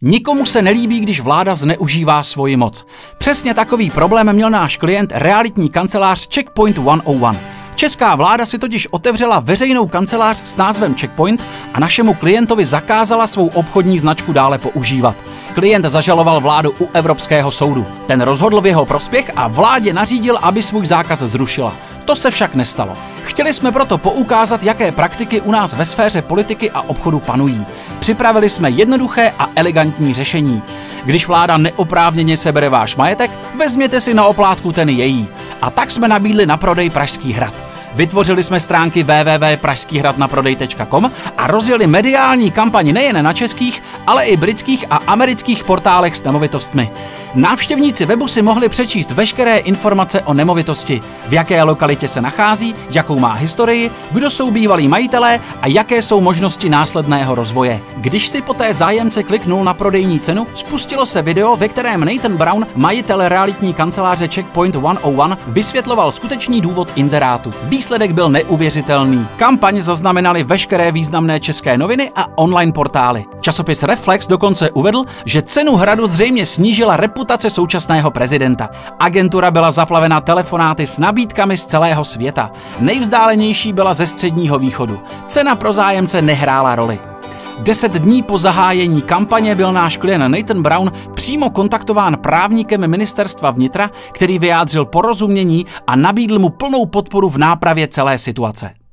Nikomu se nelíbí, když vláda zneužívá svoji moc. Přesně takový problém měl náš klient, realitní kancelář Checkpoint 101. Česká vláda si totiž otevřela veřejnou kancelář s názvem Checkpoint a našemu klientovi zakázala svou obchodní značku dále používat. Klient zažaloval vládu u Evropského soudu. Ten rozhodl v jeho prospěch a vládě nařídil, aby svůj zákaz zrušila. To se však nestalo. Chtěli jsme proto poukázat, jaké praktiky u nás ve sféře politiky a obchodu panují. Připravili jsme jednoduché a elegantní řešení. Když vláda neoprávněně sebere váš majetek, vezměte si na oplátku ten její. A tak jsme nabídli na prodej Pražský hrad. Vytvořili jsme stránky www.pražskihradnaprodej.com a rozjeli mediální kampaň nejen na českých, ale i britských a amerických portálech s nemovitostmi. Návštěvníci webu si mohli přečíst veškeré informace o nemovitosti, v jaké lokalitě se nachází, jakou má historii, kdo jsou bývalí majitelé a jaké jsou možnosti následného rozvoje. Když si poté zájemce kliknul na prodejní cenu, spustilo se video, ve kterém Nathan Brown, majitel realitní kanceláře Checkpoint 101, vysvětloval skutečný důvod inzerátu. Výsledek byl neuvěřitelný. Kampaň zaznamenaly veškeré významné české noviny a online portály. Časopis Reflex dokonce uvedl, že cenu hradu zřejmě snížila reputace současného prezidenta. Agentura byla zaplavena telefonáty s nabídkami z celého světa. Nejvzdálenější byla ze Středního východu. Cena pro zájemce nehrála roli. 10 dní po zahájení kampaně byl náš klient Nathan Brown přímo kontaktován právníkem ministerstva vnitra, který vyjádřil porozumění a nabídl mu plnou podporu v nápravě celé situace.